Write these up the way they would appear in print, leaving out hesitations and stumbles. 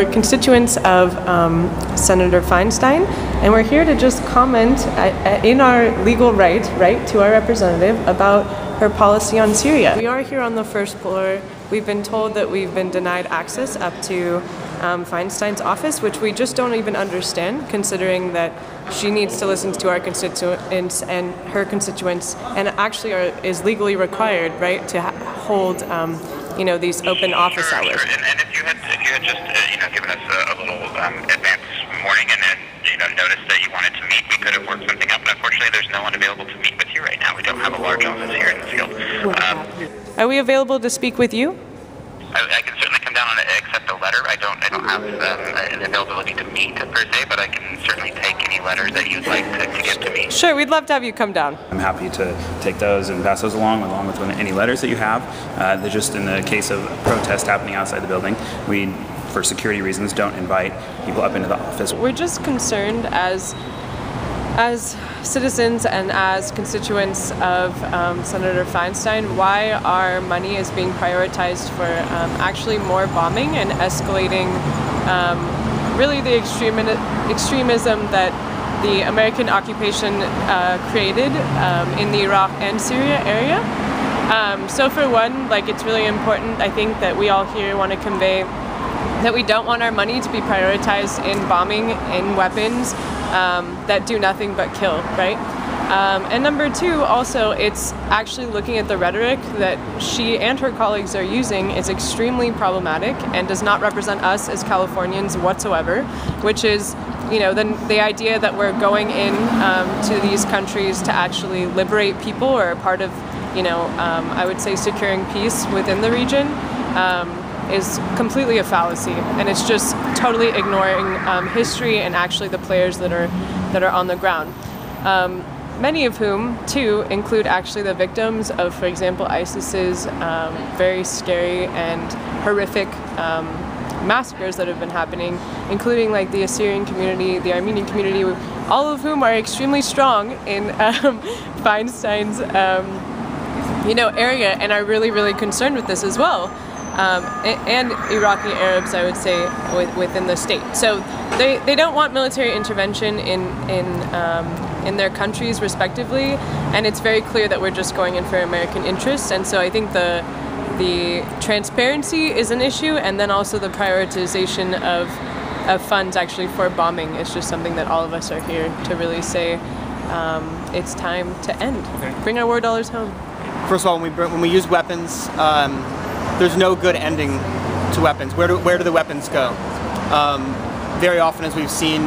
we're constituents of Senator Feinstein, and we're here to just comment in our legal right to our representative about her policy on Syria. We are here on the first floor. We've been told that we've been denied access up to Feinstein's office, which we just don't even understand, considering that she needs to listen to our constituents and her constituents, and actually is legally required, right, to hold you know, these open office hours. Sure. And if you had just you know, given us a little advance warning and then noticed that you wanted to meet, we could have worked something out. But unfortunately, there's no one available to meet with you right now. We don't have a large office here in the field. Are we available to speak with you? I can certainly come down and accept a letter. I don't have an availability to meet per se, but I can certainly take any letters that you'd like to give to me. Sure, we'd love to have you come down. I'm happy to take those and pass those along with any letters that you have. They're just in the case of a protest happening outside the building, we, for security reasons, don't invite people up into the office. We're just concerned as citizens and as constituents of Senator Feinstein, why our money is being prioritized for actually more bombing and escalating really the extremism that the American occupation created in the Iraq and Syria area. So for one, like, it's really important, I think, that we all here want to convey that we don't want our money to be prioritized in bombing, in weapons that do nothing but kill, right? And number two, also, it's actually looking at the rhetoric that she and her colleagues are using is extremely problematic and does not represent us as Californians whatsoever, which is, you know, the idea that we're going in to these countries to actually liberate people or are part of, you know, I would say securing peace within the region. Is completely a fallacy, and it's just totally ignoring history and actually the players that are on the ground. Many of whom, too, include actually the victims of, for example, ISIS's very scary and horrific massacres that have been happening, including like the Assyrian community, the Armenian community, all of whom are extremely strong in Feinstein's you know, area, and are really, really concerned with this as well. And Iraqi Arabs, I would say, within the state. So they don't want military intervention in their countries respectively, and it's very clear that we're just going in for American interests. And so I think the transparency is an issue, and then also the prioritization of funds actually for bombing is just something that all of us are here to really say it's time to end. Okay. Bring our war dollars home. First of all, when we use weapons, there's no good ending to weapons. Where do the weapons go? Very often, as we've seen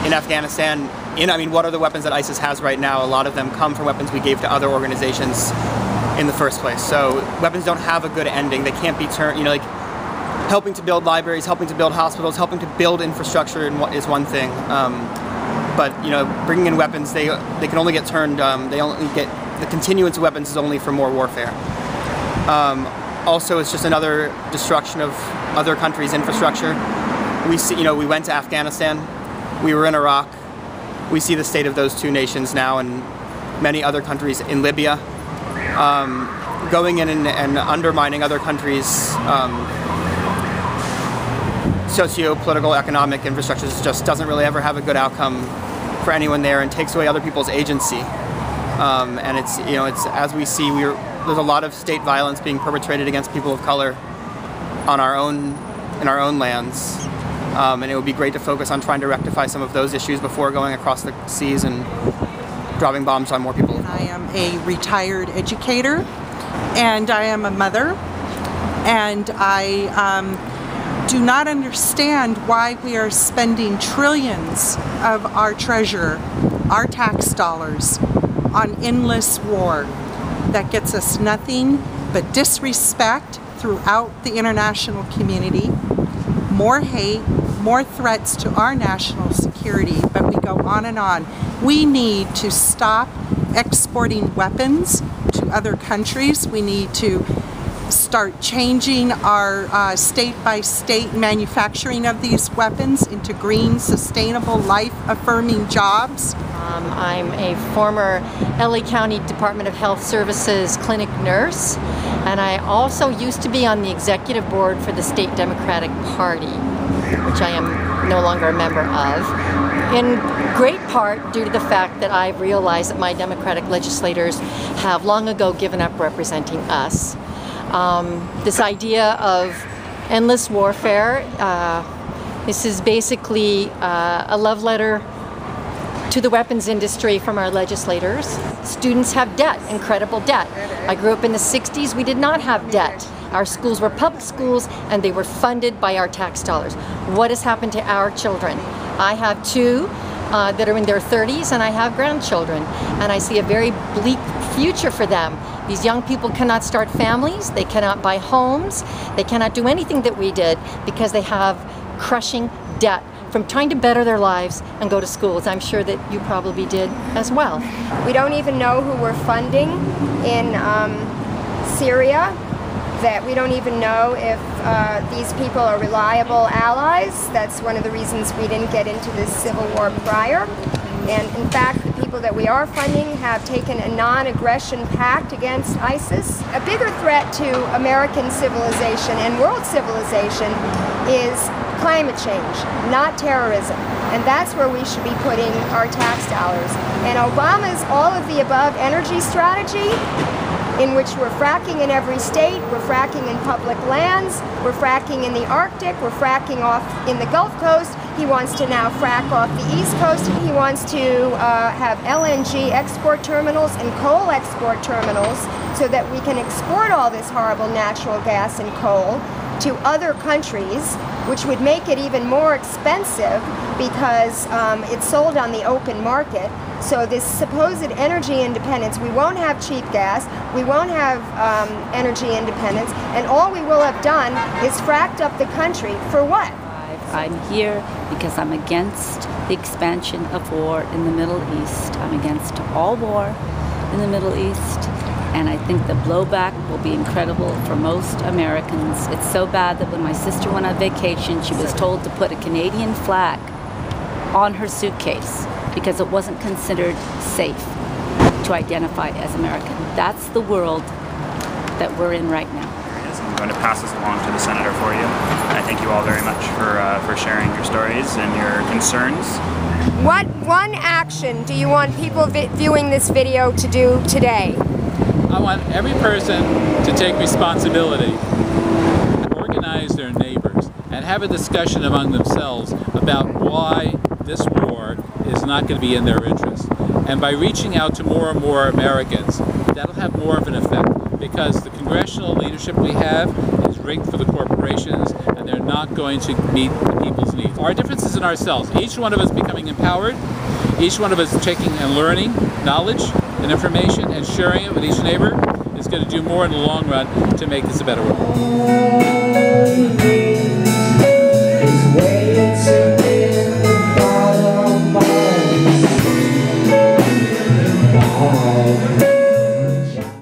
in Afghanistan, I mean, what are the weapons that ISIS has right now? A lot of them come from weapons we gave to other organizations in the first place. So weapons don't have a good ending. They can't be turned, you know, like helping to build libraries, helping to build hospitals, helping to build infrastructure is one thing. But, you know, bringing in weapons, they can only get turned, the continuance of weapons is only for more warfare. Also, it's just another destruction of other countries' infrastructure. We see, you know, we went to Afghanistan, we were in Iraq. We see the state of those two nations now, and many other countries in Libya. Going in and undermining other countries' socio-political, economic infrastructures just doesn't really ever have a good outcome for anyone there, and takes away other people's agency. And it's, you know, it's, as we see, there's a lot of state violence being perpetrated against people of color in our own lands, and it would be great to focus on trying to rectify some of those issues before going across the seas and dropping bombs on more people. I am a retired educator, and I am a mother, and I do not understand why we are spending trillions of our treasure, our tax dollars, on endless war that gets us nothing but disrespect throughout the international community, more hate, more threats to our national security, but we go on and on. We need to stop exporting weapons to other countries. We need to start changing our state-by-state manufacturing of these weapons into green, sustainable, life-affirming jobs. I'm a former LA County Department of Health Services clinic nurse, and I also used to be on the executive board for the State Democratic Party. which I am no longer a member of, in great part due to the fact that I've realized that my Democratic legislators have long ago given up representing us. This idea of endless warfare, this is basically a love letter to the weapons industry from our legislators. Students have debt, incredible debt. I grew up in the 60s, we did not have debt. Our schools were public schools and they were funded by our tax dollars. What has happened to our children? I have two that are in their 30s and I have grandchildren, and I see a very bleak future for them. These young people cannot start families, they cannot buy homes, they cannot do anything that we did because they have crushing debt from trying to better their lives and go to schools. I'm sure that you probably did as well. We don't even know who we're funding in Syria, that we don't even know if these people are reliable allies. That's one of the reasons we didn't get into this civil war prior. And in fact, the people that we are funding have taken a non-aggression pact against ISIS. A bigger threat to American civilization and world civilization is climate change, not terrorism. And that's where we should be putting our tax dollars. And Obama's all of the above energy strategy, in which we're fracking in every state, we're fracking in public lands, we're fracking in the Arctic, we're fracking off in the Gulf Coast. He wants to now frack off the East Coast. He wants to have LNG export terminals and coal export terminals so that we can export all this horrible natural gas and coal to other countries, which would make it even more expensive because it's sold on the open market. So this supposed energy independence, we won't have cheap gas, we won't have energy independence, and all we will have done is fracked up the country for what? I'm here because I'm against the expansion of war in the Middle East. I'm against all war in the Middle East, and I think the blowback will be incredible for most Americans. It's so bad that when my sister went on vacation, she was told to put a Canadian flag on her suitcase because it wasn't considered safe to identify as American. That's the world that we're in right now. I'm going to pass this along to the Senator for you. I thank you all very much for sharing your stories and your concerns. What one action do you want people viewing this video to do today? I want every person to take responsibility, organize their neighbors, and have a discussion among themselves about why this war is not going to be in their interest. And by reaching out to more and more Americans, that'll have more of an effect, because the congressional leadership we have is rigged for the corporations, and they're not going to meet the people's needs. Our difference is in ourselves. Each one of us becoming empowered, each one of us taking and learning knowledge and information and sharing it with each neighbor is going to do more in the long run to make this a better world.